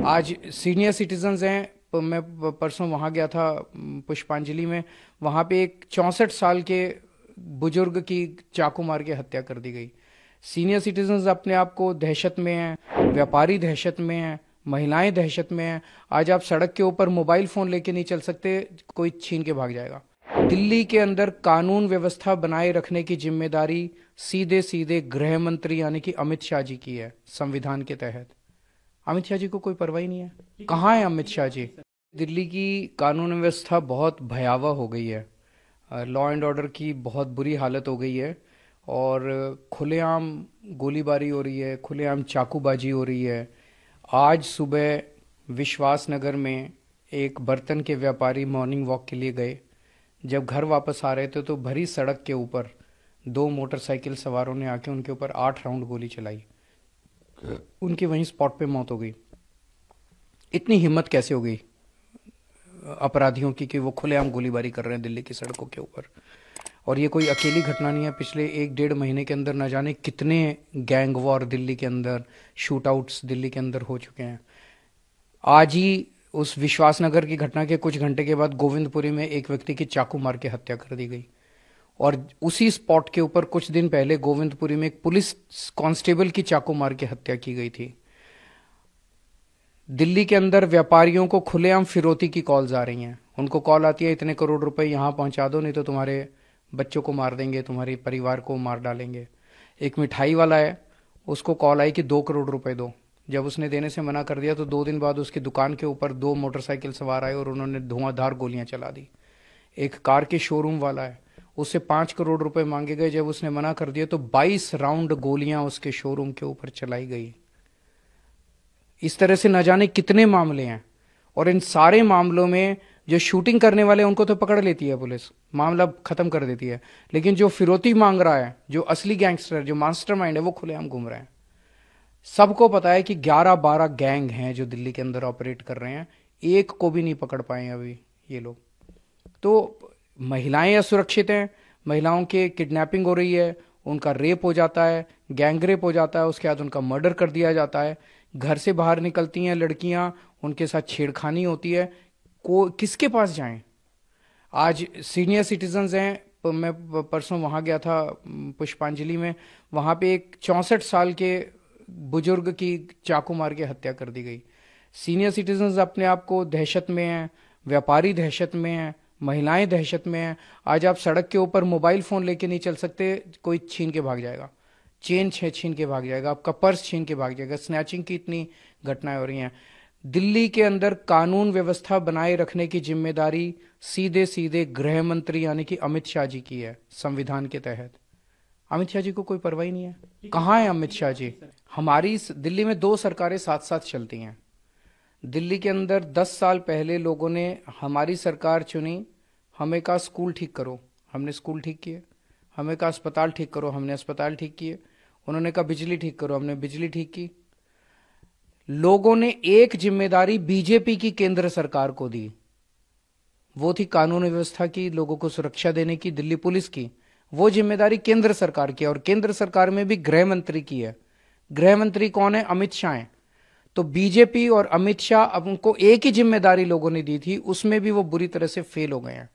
आज senior citizens हैं। मैं परसों वहाँ गया था पुष्पांजलि में। वहाँ पे एक 64 साल के बुजुर्ग की चाकू मार के हत्या कर दी गई। सीनियर सिटीजन्स अपने आप को दहशत में हैं, व्यापारी दहशत में हैं, महिलाएं दहशत में हैं। आज आप सड़क के ऊपर मोबाइल फोन लेके नहीं चल सकते, कोई छीन के भाग जाएगा। दिल्ली के अंदर कानून व्यवस्था बनाए रखने की जिम्मेदारी सीधे सीधे गृह मंत्री यानी कि अमित शाह जी की है संविधान के तहत। अमित शाह जी को कोई परवाह ही नहीं है। कहाँ है अमित शाह जी? दिल्ली की कानून व्यवस्था बहुत भयावह हो गई है। लॉ एंड ऑर्डर की बहुत बुरी हालत हो गई है और खुलेआम गोलीबारी हो रही है, खुलेआम चाकूबाजी हो रही है। आज सुबह विश्वास नगर में एक बर्तन के व्यापारी मॉर्निंग वॉक के लिए गए। जब घर वापस आ रहे थे तो भरी सड़क के ऊपर 2 मोटरसाइकिल सवारों ने आके उनके ऊपर 8 राउंड गोली चलाई। उनकी वहीं स्पॉट पे मौत हो गई। इतनी हिम्मत कैसे हो गई अपराधियों की कि वो खुलेआम गोलीबारी कर रहे हैं दिल्ली की सड़कों के ऊपर। और ये कोई अकेली घटना नहीं है। पिछले 1-1.5 महीने के अंदर न जाने कितने गैंग वॉर दिल्ली के अंदर, शूट आउट्स दिल्ली के अंदर हो चुके हैं। आज ही उस विश्वासनगर की घटना के कुछ घंटे के बाद गोविंदपुरी में एक व्यक्ति की चाकू मार के हत्या कर दी गई। और उसी स्पॉट के ऊपर कुछ दिन पहले गोविंदपुरी में एक पुलिस कांस्टेबल की चाकू मार के हत्या की गई थी। दिल्ली के अंदर व्यापारियों को खुलेआम फिरौती की कॉल्स आ रही हैं। उनको कॉल आती है, इतने करोड़ रुपए यहां पहुंचा दो, नहीं तो तुम्हारे बच्चों को मार देंगे, तुम्हारे परिवार को मार डालेंगे। एक मिठाई वाला है, उसको कॉल आई कि 2 करोड़ रुपए दो। जब उसने देने से मना कर दिया तो 2 दिन बाद उसकी दुकान के ऊपर 2 मोटरसाइकिल सवार आए और उन्होंने धुआंधार गोलियां चला दी। एक कार के शोरूम वाला है, उससे 5 करोड़ रुपए मांगे गए। जब उसने मना कर दिया तो 22 राउंड गोलियां उसके शोरूम के ऊपर चलाई गई। इस तरह से न जाने कितने मामले हैं। और इन सारे मामलों में जो शूटिंग करने वाले उनको तो पकड़ लेती है पुलिस, मामला खत्म कर देती है, लेकिन जो फिरौती मांग रहा है, जो असली गैंगस्टर, जो मास्टरमाइंड है, वो खुलेआम घूम रहे हैं। सबको पता है कि 11-12 गैंग हैं जो दिल्ली के अंदर ऑपरेट कर रहे हैं। एक को भी नहीं पकड़ पाए अभी ये लोग। तो महिलाएं असुरक्षित हैं, महिलाओं के किडनैपिंग हो रही है, उनका रेप हो जाता है, गैंग रेप हो जाता है, उसके बाद उनका मर्डर कर दिया जाता है। घर से बाहर निकलती हैं लड़कियां, उनके साथ छेड़खानी होती है। किसके पास जाएं? आज सीनियर सिटीजन्स हैं। मैं परसों वहां गया था पुष्पांजलि में। वहां पे एक 64 साल के बुजुर्ग की चाकू मार के हत्या कर दी गई। सीनियर सिटीजन्स अपने आप को दहशत में हैं, व्यापारी दहशत में हैं, महिलाएं दहशत में हैं। आज आप सड़क के ऊपर मोबाइल फोन लेके नहीं चल सकते, कोई छीन के भाग जाएगा। चेन छीन के भाग जाएगा, आपका पर्स छीन के भाग जाएगा। स्नैचिंग की इतनी घटनाएं हो रही हैं। दिल्ली के अंदर कानून व्यवस्था बनाए रखने की जिम्मेदारी सीधे सीधे गृह मंत्री यानी कि अमित शाह जी की है संविधान के तहत। अमित शाह जी को कोई परवाह ही नहीं है। कहाँ है अमित शाह जी? हमारी दिल्ली में 2 सरकारें साथ साथ चलती हैं। दिल्ली के अंदर 10 साल पहले लोगों ने हमारी सरकार चुनी। हमें कहा स्कूल ठीक करो, हमने स्कूल ठीक किए। हमें कहा अस्पताल ठीक करो, हमने अस्पताल ठीक किए। उन्होंने कहा बिजली ठीक करो, हमने बिजली ठीक की। लोगों ने एक जिम्मेदारी बीजेपी की केंद्र सरकार को दी, वो थी कानून व्यवस्था की, लोगों को सुरक्षा देने की, दिल्ली पुलिस की। वो जिम्मेदारी केंद्र सरकार की है और केंद्र सरकार में भी गृह मंत्री की है। गृह मंत्री कौन है? अमित शाह है। तो बीजेपी और अमित शाह, अब उनको एक ही जिम्मेदारी लोगों ने दी थी, उसमें भी वो बुरी तरह से फेल हो गए हैं।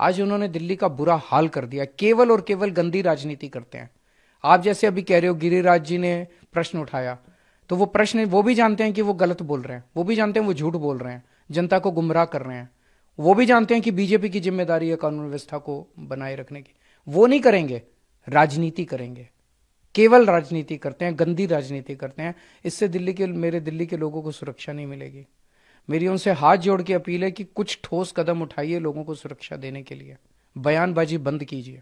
आज उन्होंने दिल्ली का बुरा हाल कर दिया। केवल और केवल गंदी राजनीति करते हैं। आप जैसे अभी कह रहे हो गिरिराज जी ने प्रश्न उठाया, तो वो प्रश्न वो भी जानते हैं कि वो गलत बोल रहे हैं, वो भी जानते हैं वो झूठ बोल रहे हैं, जनता को गुमराह कर रहे हैं। वो भी जानते हैं कि बीजेपी की जिम्मेदारी है कानून व्यवस्था को बनाए रखने की। वो नहीं करेंगे, राजनीति करेंगे। केवल राजनीति करते हैं, गंदी राजनीति करते हैं। इससे मेरे दिल्ली के लोगों को सुरक्षा नहीं मिलेगी। मेरी उनसे हाथ जोड़ के अपील है कि कुछ ठोस कदम उठाइए लोगों को सुरक्षा देने के लिए। बयानबाजी बंद कीजिए।